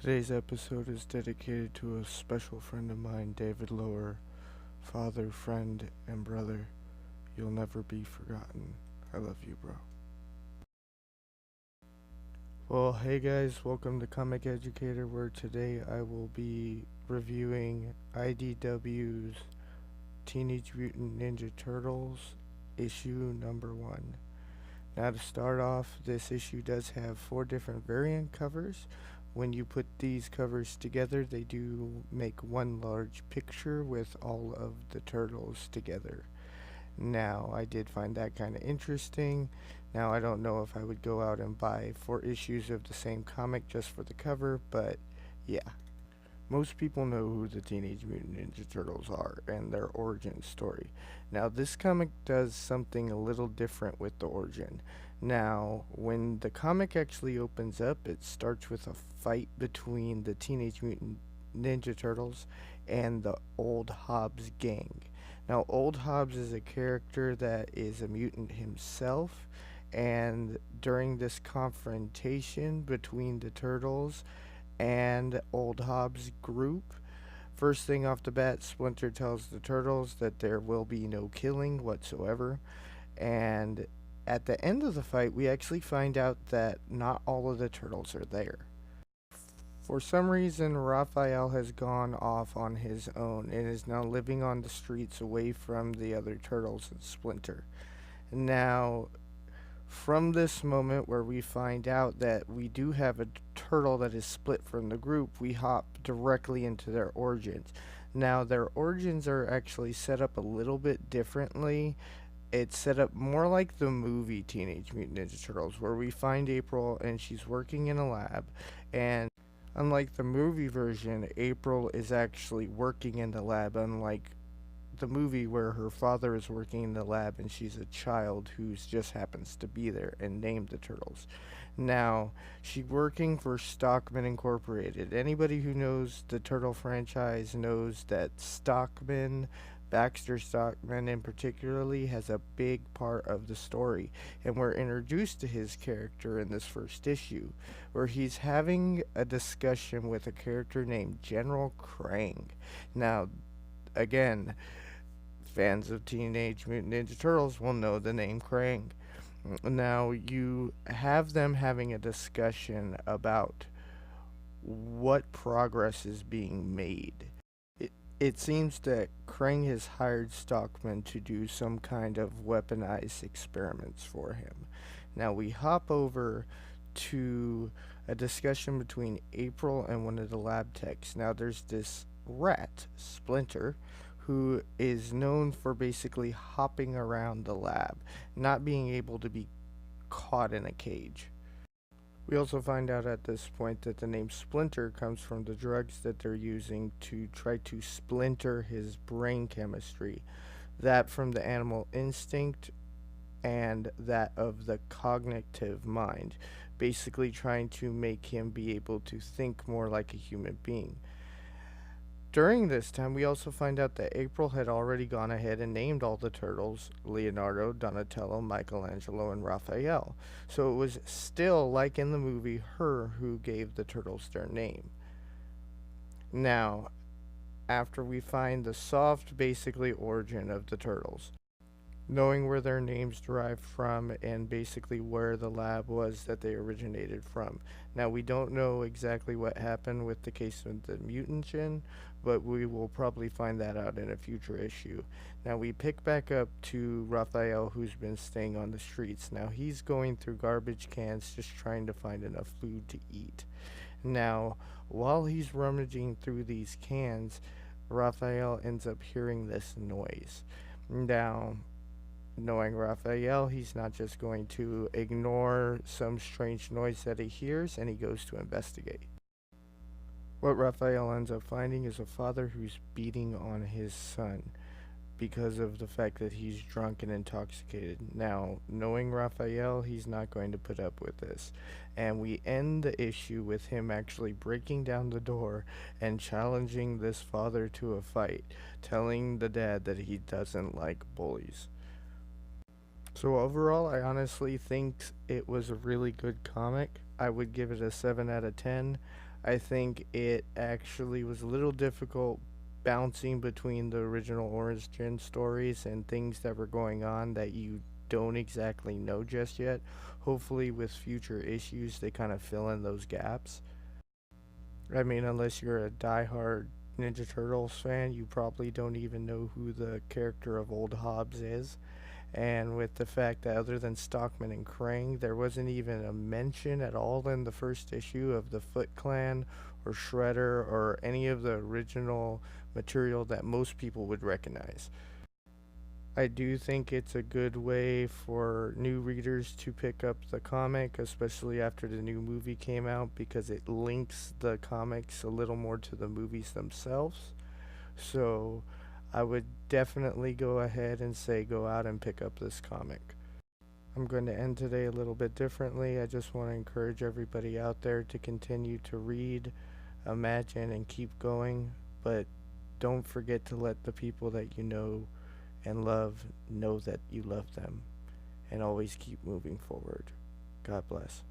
Today's episode is dedicated to a special friend of mine, David Loehr, father, friend, and brother. You'll never be forgotten. I love you, bro. Well, hey guys, welcome to Comic Educator, where today I will be reviewing IDW's Teenage Mutant Ninja Turtles issue number 1. Now to start off, this issue does have 4 different variant covers. When you put these covers together, they do make one large picture with all of the turtles together. Now, I did find that kind of interesting. Now, I don't know if I would go out and buy 4 issues of the same comic just for the cover, but yeah. Most people know who the Teenage Mutant Ninja Turtles are and their origin story. Now, this comic does something a little different with the origin. Now, when the comic actually opens up, it starts with a fight between the Teenage Mutant Ninja Turtles and the Old Hobbs gang. Now, Old Hobbs is a character that is a mutant himself, and during this confrontation between the Turtles and Old Hobbs' group, first thing off the bat, Splinter tells the Turtles that there will be no killing whatsoever, and at the end of the fight, we actually find out that not all of the Turtles are there. For some reason, Raphael has gone off on his own and is now living on the streets away from the other Turtles and Splinter. Now, from this moment where we find out that we do have a turtle that is split from the group, we hop directly into their origins. Now, their origins are actually set up a little bit differently. It's set up more like the movie Teenage Mutant Ninja Turtles, where we find April and she's working in a lab, and unlike the movie version, April is actually working in the lab, unlike the movie where her father is working in the lab and she's a child who just happens to be there and named the Turtles. Now, she's working for Stockman Incorporated. Anybody who knows the Turtle franchise knows that Stockman, Baxter Stockman in particularly, has a big part of the story, and we're introduced to his character in this first issue, where he's having a discussion with a character named General Krang. Now, again, fans of Teenage Mutant Ninja Turtles will know the name Krang. Now, you have them having a discussion about what progress is being made. It seems that Krang has hired Stockman to do some kind of weaponized experiments for him. Now, we hop over to a discussion between April and one of the lab techs. Now, there's this rat, Splinter, who is known for basically hopping around the lab, not being able to be caught in a cage. We also find out at this point that the name Splinter comes from the drugs that they're using to try to splinter his brain chemistry, that from the animal instinct and that of the cognitive mind, basically trying to make him be able to think more like a human being. During this time, we also find out that April had already gone ahead and named all the turtles Leonardo, Donatello, Michelangelo, and Raphael. So it was still, like in the movie, her who gave the turtles their name. Now, after we find the soft, basically, origin of the turtles, knowing where their names derived from and basically where the lab was that they originated from. Now, we don't know exactly what happened with the case of the mutagen, but we will probably find that out in a future issue. Now, we pick back up to Raphael, who's been staying on the streets. Now, he's going through garbage cans just trying to find enough food to eat. Now, while he's rummaging through these cans, Raphael ends up hearing this noise. Now, knowing Raphael, he's not just going to ignore some strange noise that he hears, and he goes to investigate. What Raphael ends up finding is a father who's beating on his son because of the fact that he's drunk and intoxicated. Now, knowing Raphael, he's not going to put up with this. And we end the issue with him actually breaking down the door and challenging this father to a fight, telling the dad that he doesn't like bullies. So overall, I honestly think it was a really good comic. I would give it a 7 out of 10. I think it actually was a little difficult bouncing between the original origin stories and things that were going on that you don't exactly know just yet. Hopefully, with future issues, they kind of fill in those gaps. I mean, unless you're a diehard Ninja Turtles fan, you probably don't even know who the character of Old Hobbs is. And with the fact that other than Stockman and Krang, there wasn't even a mention at all in the first issue of the Foot Clan or Shredder or any of the original material that most people would recognize. I do think it's a good way for new readers to pick up the comic, especially after the new movie came out, because it links the comics a little more to the movies themselves. So I would definitely go ahead and say go out and pick up this comic. I'm going to end today a little bit differently. I just want to encourage everybody out there to continue to read, imagine, and keep going, but don't forget to let the people that you know and love know that you love them, and always keep moving forward. God bless.